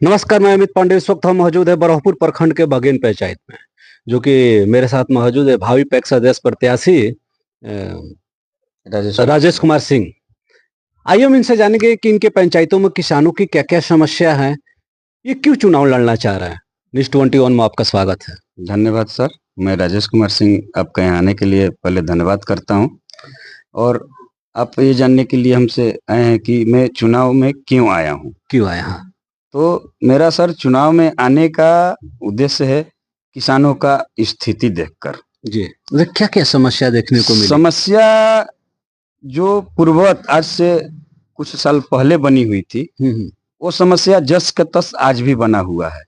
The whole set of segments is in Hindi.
नमस्कार, मैं अमित पांडे। इस वक्त हम मौजूद है बरहपुर प्रखंड के बघेल पंचायत में, जो कि मेरे साथ मौजूद है भावी पैक्स अध्यक्ष प्रत्याशी राजेश कुमार सिंह। आइए हम इनसे जानेंगे कि इनके पंचायतों में किसानों की क्या क्या समस्या है, ये क्यों चुनाव लड़ना चाह रहे हैं। न्यूज़ 21 में आपका स्वागत है। धन्यवाद सर। मैं राजेश कुमार सिंह आपका यहाँ आने के लिए पहले धन्यवाद करता हूँ, और आप ये जानने के लिए हमसे आए हैं कि मैं चुनाव में क्यों आया हूँ। क्यों आए? हाँ, तो मेरा सर चुनाव में आने का उद्देश्य है किसानों का स्थिति देखकर। जी, मतलब क्या क्या समस्या देखने को मिली? समस्या जो पूर्ववत आज से कुछ साल पहले बनी हुई थी, वो समस्या जस का तस आज भी बना हुआ है।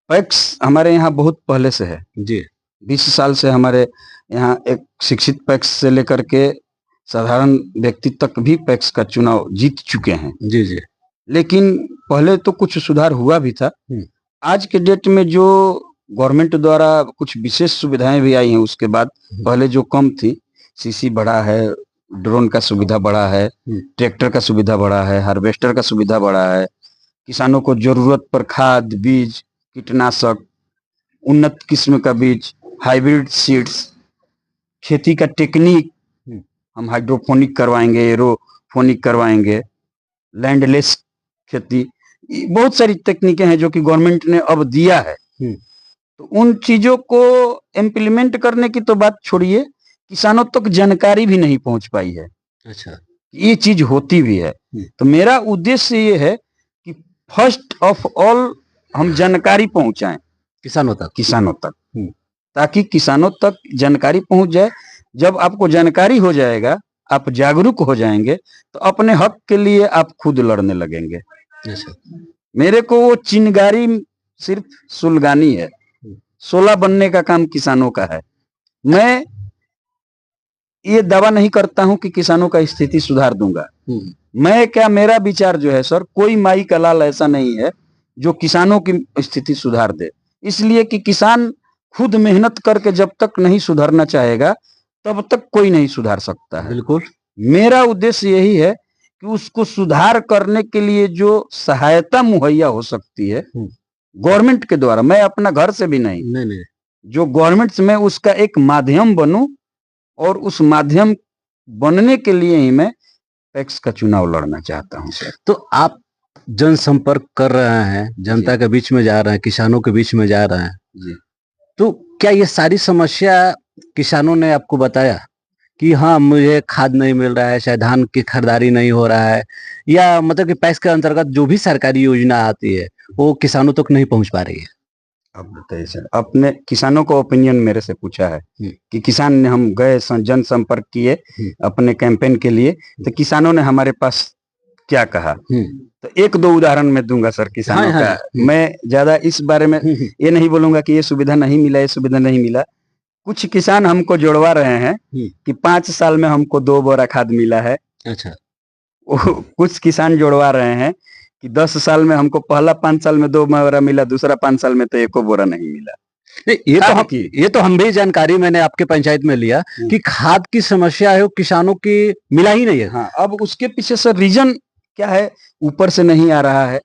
पैक्स हमारे यहाँ बहुत पहले से है जी। 20 साल से हमारे यहाँ एक शिक्षित पैक्स से लेकर के साधारण व्यक्ति तक भी पैक्स का चुनाव जीत चुके हैं। जी जी। लेकिन पहले तो कुछ सुधार हुआ भी था। आज के डेट में जो गवर्नमेंट द्वारा कुछ विशेष सुविधाएं भी आई हैं, उसके बाद पहले जो कम थी, सीसी बढ़ा है, ड्रोन का सुविधा बढ़ा है, ट्रैक्टर का सुविधा बढ़ा है, हार्वेस्टर का सुविधा बढ़ा है, किसानों को जरूरत पर खाद, बीज, कीटनाशक, उन्नत किस्म का बीज, हाइब्रिड सीड्स, खेती का टेक्निक, हम हाइड्रोपोनिक करवाएंगे, एरोपोनिक करवाएंगे, लैंडलेस खेती, बहुत सारी तकनीकें हैं जो कि गवर्नमेंट ने अब दिया है। तो उन चीजों को इम्प्लीमेंट करने की तो बात छोड़िए, किसानों तक जानकारी भी नहीं पहुंच पाई है। अच्छा, ये चीज होती भी है। तो मेरा उद्देश्य ये है कि फर्स्ट ऑफ ऑल हम जानकारी पहुंचाएं किसानों तक, ताकि किसानों तक जानकारी पहुंच जाए। जब आपको जानकारी हो जाएगा, आप जागरूक हो जाएंगे, तो अपने हक के लिए आप खुद लड़ने लगेंगे। अच्छा। मेरे को वो चिंगारी सिर्फ सुलगानी है, सोलह बनने का काम किसानों का है। मैं ये दावा नहीं करता हूं कि किसानों का स्थिति सुधार दूंगा। मैं क्या, मेरा विचार जो है सर, कोई माई का लाल ऐसा नहीं है जो किसानों की स्थिति सुधार दे। इसलिए कि किसान खुद मेहनत करके जब तक नहीं सुधरना चाहेगा, तब तक कोई नहीं सुधार सकता है। बिल्कुल। मेरा उद्देश्य यही है कि उसको सुधार करने के लिए जो सहायता मुहैया हो सकती है गवर्नमेंट के द्वारा, मैं अपना घर से भी नहीं, जो गवर्नमेंट से, मैं उसका एक माध्यम बनूं, और उस माध्यम बनने के लिए ही मैं पैक्स का चुनाव लड़ना चाहता हूं सर। तो आप जनसंपर्क कर रहे हैं, जनता के बीच में जा रहे हैं, किसानों के बीच में जा रहे हैं जी। तो क्या ये सारी समस्या किसानों ने आपको बताया कि हाँ, मुझे खाद नहीं मिल रहा है, शायद धान की खरीदारी नहीं हो रहा है, या मतलब कि पैक्स के अंतर्गत जो भी सरकारी योजना आती है वो किसानों तक नहीं पहुंच पा रही है? अब बताइए सर, अपने किसानों को ओपिनियन मेरे से पूछा है कि किसान ने, हम गए जनसंपर्क किए अपने कैंपेन के लिए, तो किसानों ने हमारे पास क्या कहा। तो एक दो उदाहरण मैं दूंगा सर किसानों का। मैं ज्यादा इस बारे में ये नहीं बोलूंगा कि ये सुविधा नहीं मिला, ये सुविधा नहीं मिला। कुछ किसान हमको जोड़वा रहे हैं कि 5 साल में हमको 2 बोरा खाद मिला है। अच्छा। कुछ किसान जोड़वा रहे हैं कि 10 साल में हमको पहला 5 साल में 2 बोरा मिला, दूसरा 5 साल में तो 1 बोरा नहीं मिला। ये तो हम भी जानकारी मैंने आपके पंचायत में लिया कि खाद की समस्या है, किसानों की मिला ही नहीं है। हाँ, अब उसके पीछे सर रीजन क्या है, ऊपर से नहीं आ रहा है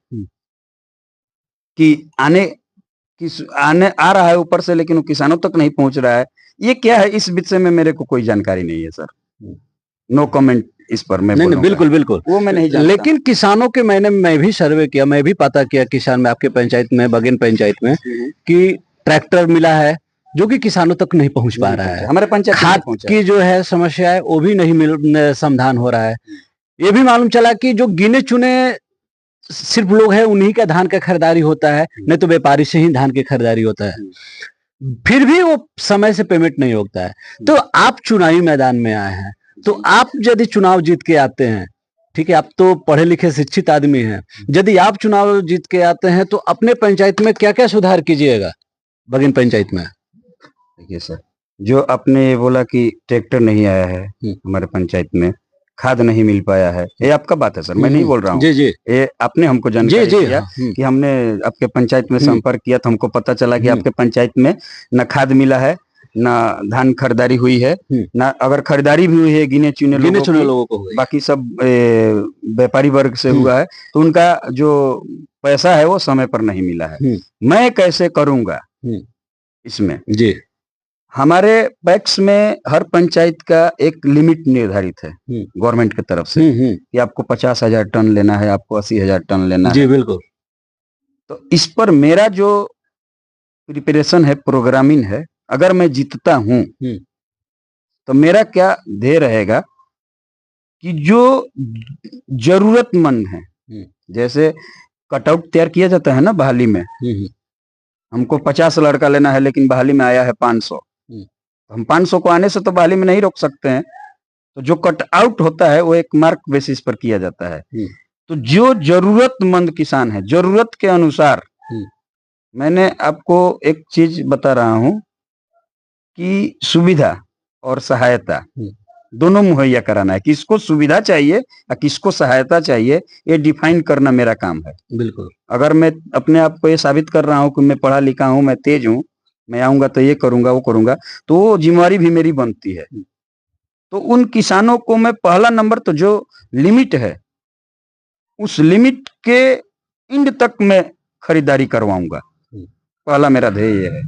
कि आने आ रहा है ऊपर से, लेकिन वो किसानों तक नहीं पहुंच रहा है। ये क्या है, इस विषय में मेरे को कोई जानकारी नहीं है सर। नो कमेंट इस पर मैं नहीं, बिल्कुल वो मैं नहीं जानता। लेकिन किसानों के मैं भी सर्वे किया, मैं भी पता किया किसान में, आपके पंचायत में, बघेल पंचायत में, कि ट्रैक्टर मिला है जो कि किसानों तक नहीं पहुंच पा रहा है। हमारे पंचायत खाद की जो है समस्या है वो भी नहीं समाधान हो रहा है। ये भी मालूम चला कि जो गिने चुने सिर्फ लोग हैं उन्हीं का धान का खरीदारी होता है, नहीं तो व्यापारी से ही धान की खरीदारी होता है, फिर भी वो समय से पेमेंट नहीं होता है। तो आप चुनावी मैदान में आए हैं, तो आप यदि चुनाव जीत के आते हैं, ठीक है, आप तो पढ़े लिखे शिक्षित आदमी हैं, यदि आप चुनाव जीत के आते हैं तो अपने पंचायत में क्या क्या सुधार कीजिएगा बघेल पंचायत में? देखिए सर, जो आपने बोला कि ट्रैक्टर नहीं आया है हमारे पंचायत में, खाद नहीं मिल पाया है, ये आपका बात है सर, मैं नहीं बोल रहा हूँ। जी। ये आपने हमको जानकारी दिया कि हमने आपके पंचायत में संपर्क किया, तो हमको पता चला कि आपके पंचायत में न खाद मिला है, ना धान खरीदारी हुई है, ना अगर खरीदारी भी हुई है गिने चुने लोगों को हुई, बाकी सब व्यापारी वर्ग से हुआ है। तो उनका जो पैसा है वो समय पर नहीं मिला है। मैं कैसे करूंगा इसमें? जी हमारे पैक्स में हर पंचायत का एक लिमिट निर्धारित है गवर्नमेंट की तरफ से कि आपको 50,000 टन लेना है, आपको 80,000 टन लेना जी है। बिल्कुल। तो इस पर मेरा जो प्रिपरेशन है, प्रोग्रामिंग है, अगर मैं जीतता हूं तो मेरा क्या ध्येय रहेगा कि जो जरूरतमंद है, जैसे कटआउट तैयार किया जाता है ना बहाली में, हमको 50 लड़का लेना है लेकिन बहाली में आया है 500, तो हम 500 को आने से तो बहाली में नहीं रोक सकते हैं। तो जो कट आउट होता है वो एक मार्क बेसिस पर किया जाता है। तो जो जरूरतमंद किसान है, जरूरत के अनुसार मैंने आपको एक चीज बता रहा हूं कि सुविधा और सहायता दोनों मुहैया कराना है। किसको सुविधा चाहिए या किसको सहायता चाहिए, ये डिफाइन करना मेरा काम है। बिल्कुल। अगर मैं अपने आप को ये साबित कर रहा हूं कि मैं पढ़ा लिखा हूं, मैं तेज हूं, मैं आऊंगा तो ये करूंगा वो करूंगा, तो वो जिम्मेवारी भी मेरी बनती है। तो उन किसानों को मैं पहला नंबर तो जो लिमिट है उस लिमिट के एंड तक मैं खरीदारी करवाऊंगा। पहला मेरा ध्येय ये है।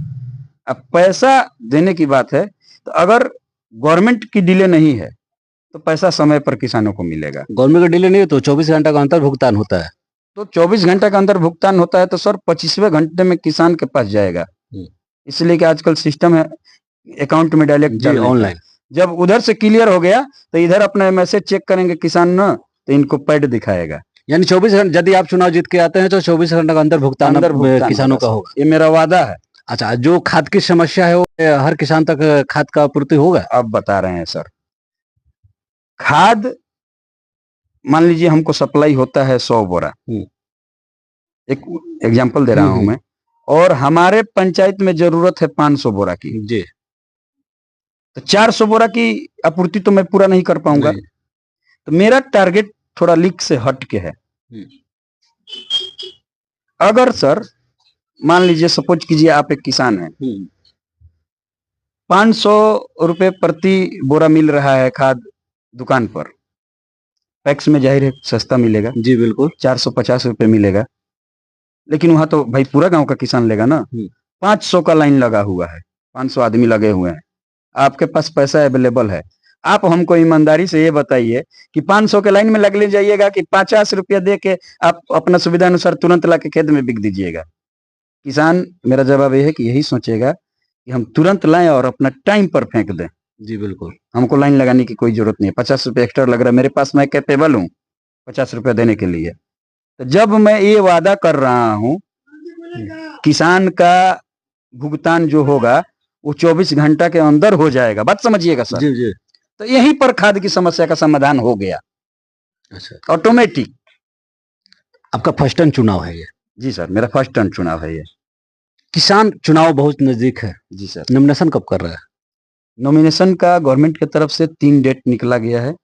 अब पैसा देने की बात है, तो अगर गवर्नमेंट की डिले नहीं है तो पैसा समय पर किसानों को मिलेगा। गवर्नमेंट का डिले नहीं है तो 24 घंटा का अंतर भुगतान होता है। तो 24 घंटे का अंदर भुगतान होता है तो सर 25वें घंटे में किसान के पास जाएगा। इसलिए कि आजकल सिस्टम है अकाउंट में डायरेक्ट ऑनलाइन। जब उधर से क्लियर हो गया तो इधर अपना मैसेज चेक करेंगे किसान ना, तो इनको पैड दिखाएगा। यानी 24 घंटे, यदि आप चुनाव जीत के आते हैं तो 24 घंटे का अंदर भुगतान किसानों का होगा। ये मेरा वादा है। अच्छा, जो खाद की समस्या है वो हर किसान तक खाद का आपूर्ति होगा? अब बता रहे हैं सर, खाद मान लीजिए हमको सप्लाई होता है 100 बोरा, एक एग्जांपल दे रहा हूं मैं, और हमारे पंचायत में जरूरत है 500 बोरा की जी, तो 400 बोरा की आपूर्ति तो मैं पूरा नहीं कर पाऊंगा। तो मेरा टारगेट थोड़ा लीक से हट के है। अगर सर मान लीजिए सपोज कीजिए आप एक किसान है, 500 रुपए प्रति बोरा मिल रहा है खाद दुकान पर, पैक्स में जाहिर है सस्ता मिलेगा। जी बिल्कुल। 450 रुपए मिलेगा, लेकिन वहां तो भाई पूरा गांव का किसान लेगा ना। 500 का लाइन लगा हुआ है, 500 आदमी लगे हुए हैं, आपके पास पैसा अवेलेबल है। आप हमको ईमानदारी से ये बताइए कि 500 के लाइन में लग ले जाइएगा कि 50 रुपया दे के आप अपना सुविधा अनुसार तुरंत ला के खेत में बिक दीजिएगा। किसान, मेरा जवाब ये है कि यही सोचेगा कि हम तुरंत लाएं और अपना टाइम पर फेंक दें। जी बिल्कुल। हमको लाइन लगाने की कोई जरूरत नहीं है। 50 रुपये एक्स्ट्रा लग रहा है मेरे पास, मैं कैपेबल हूँ 50 रुपया देने के लिए। तो जब मैं ये वादा कर रहा हूँ किसान का भुगतान जो होगा वो 24 घंटा के अंदर हो जाएगा, बात समझिएगा सर। जी जी। तो यहीं पर खाद की समस्या का समाधान हो गया। अच्छा, ऑटोमेटिक। आपका फर्स्ट टर्न चुनाव है ये? जी सर, मेरा फर्स्ट टर्न चुनाव है ये। किसान चुनाव बहुत नजदीक है। जी सर। नॉमिनेशन कब कर रहा है? नॉमिनेशन का गवर्नमेंट की तरफ से 3 डेट निकला गया है,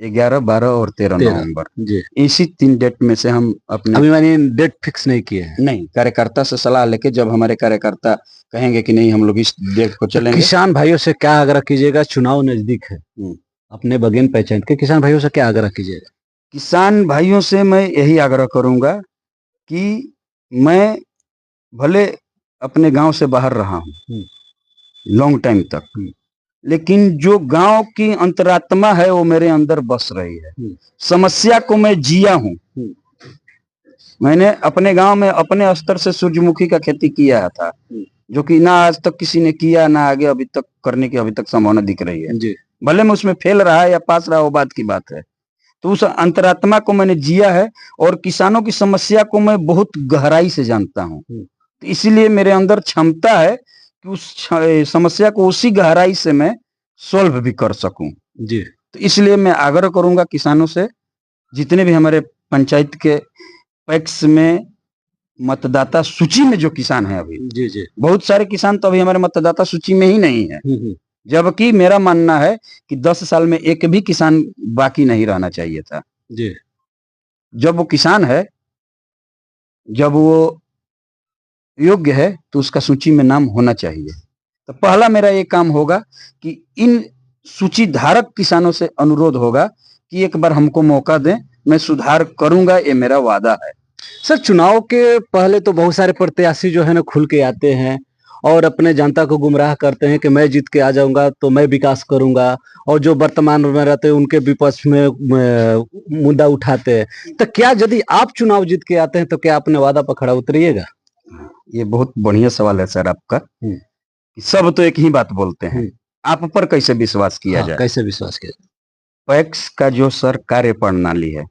11, 12 और 13 नवंबर। जी। इसी 3 डेट में से हम अपने, अभी मैंने डेट फिक्स नहीं किए हैं। नहीं, कार्यकर्ता से सलाह लेके जब हमारे कार्यकर्ता कहेंगे कि नहीं हम लोग इस डेट को चलेंगे। किसान भाइयों से क्या आग्रह कीजिएगा? चुनाव नजदीक है, अपने बगेन पहचान के किसान भाइयों से क्या आग्रह कीजिएगा? किसान भाइयों से मैं यही आग्रह करूंगा कि मैं भले अपने गांव से बाहर रहा हूं लॉन्ग टाइम तक, लेकिन जो गांव की अंतरात्मा है वो मेरे अंदर बस रही है। समस्या को मैं जिया हूं। मैंने अपने गांव में अपने स्तर से सूरजमुखी का खेती किया था, जो कि ना आज तक किसी ने किया, ना आगे अभी तक करने की अभी तक संभावना दिख रही है। जी। भले मैं उसमें फेल रहा है या पास रहा, वो बात की बात है। तो उस अंतरात्मा को मैंने जिया है और किसानों की समस्या को मैं बहुत गहराई से जानता हूं। तो इसीलिए मेरे अंदर क्षमता है कि उस समस्या को उसी गहराई से मैं सॉल्व भी कर सकूं। जी। तो इसलिए मैं आग्रह करूंगा किसानों से, जितने भी हमारे पंचायत के पैक्स में मतदाता सूची में जो किसान है अभी, जी जी, बहुत सारे किसान तो अभी हमारे मतदाता सूची में ही नहीं है। जबकि मेरा मानना है कि 10 साल में एक भी किसान बाकी नहीं रहना चाहिए था। जी। जब वो किसान है, जब वो योग्य है, तो उसका सूची में नाम होना चाहिए। तो पहला मेरा ये काम होगा कि इन सूची धारक किसानों से अनुरोध होगा कि एक बार हमको मौका दें, मैं सुधार करूंगा, ये मेरा वादा है। सर चुनाव के पहले तो बहुत सारे प्रत्याशी जो है ना खुल के आते हैं और अपने जनता को गुमराह करते हैं कि मैं जीत के आ जाऊंगा तो मैं विकास करूंगा, और जो वर्तमान में रहते हैं उनके विपक्ष में मुद्दा उठाते हैं। तो क्या यदि आप चुनाव जीत के आते हैं तो क्या अपने वादा पर खड़ा उतरिएगा? ये बहुत बढ़िया सवाल है सर आपका। सब तो एक ही बात बोलते हैं, आप पर कैसे विश्वास किया जाए? कैसे विश्वास किया? पैक्स का जो सर कार्य प्रणाली है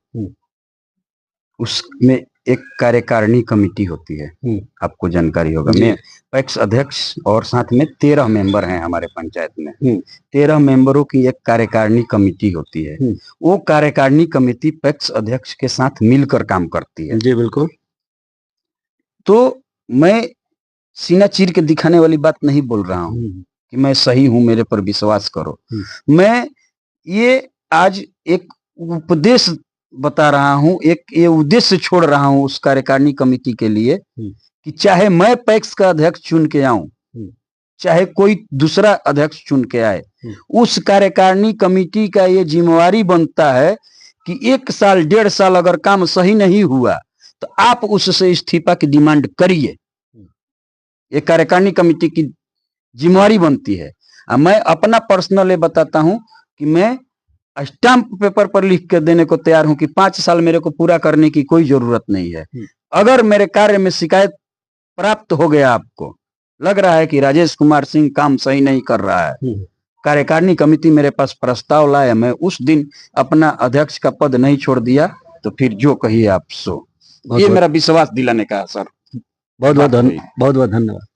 उसमें एक कार्यकारिणी कमेटी होती है, आपको जानकारी होगा। मैं पैक्स अध्यक्ष और साथ में 13 मेंबर हैं हमारे पंचायत में। 13 मेंबरों की एक कार्यकारिणी कमेटी होती है। वो कार्यकारिणी कमेटी पैक्स अध्यक्ष के साथ मिलकर काम करती है। जी बिल्कुल। तो मैं सीना चीर के दिखाने वाली बात नहीं बोल रहा हूँ कि मैं सही हूं, मेरे पर विश्वास करो। मैं ये आज एक उपदेश बता रहा हूं, एक ये उद्देश्य छोड़ रहा हूं उस कार्यकारिणी कमेटी के लिए कि चाहे मैं पैक्स का अध्यक्ष चुन के आऊं, चाहे कोई दूसरा अध्यक्ष चुन के आए, उस कार्यकारिणी कमेटी का ये जिम्मेवारी बनता है कि 1 साल 1.5 साल अगर काम सही नहीं हुआ तो आप उससे इस्तीफा की डिमांड करिए। ये कार्यकारिणी कमेटी की जिम्मेवारी बनती है। मैं अपना पर्सनल ये बताता हूं कि मैं स्टाम्प पेपर पर लिख के देने को तैयार हूं कि 5 साल मेरे को पूरा करने की कोई जरूरत नहीं है। अगर मेरे कार्य में शिकायत प्राप्त हो गया, आपको लग रहा है कि राजेश कुमार सिंह काम सही नहीं कर रहा है, कार्यकारिणी कमेटी मेरे पास प्रस्ताव लाए, मैं उस दिन अपना अध्यक्ष का पद नहीं छोड़ दिया तो फिर जो कहिए आप सो। ये मेरा विश्वास दिलाने का सर। बहुत बहुत धन्यवाद।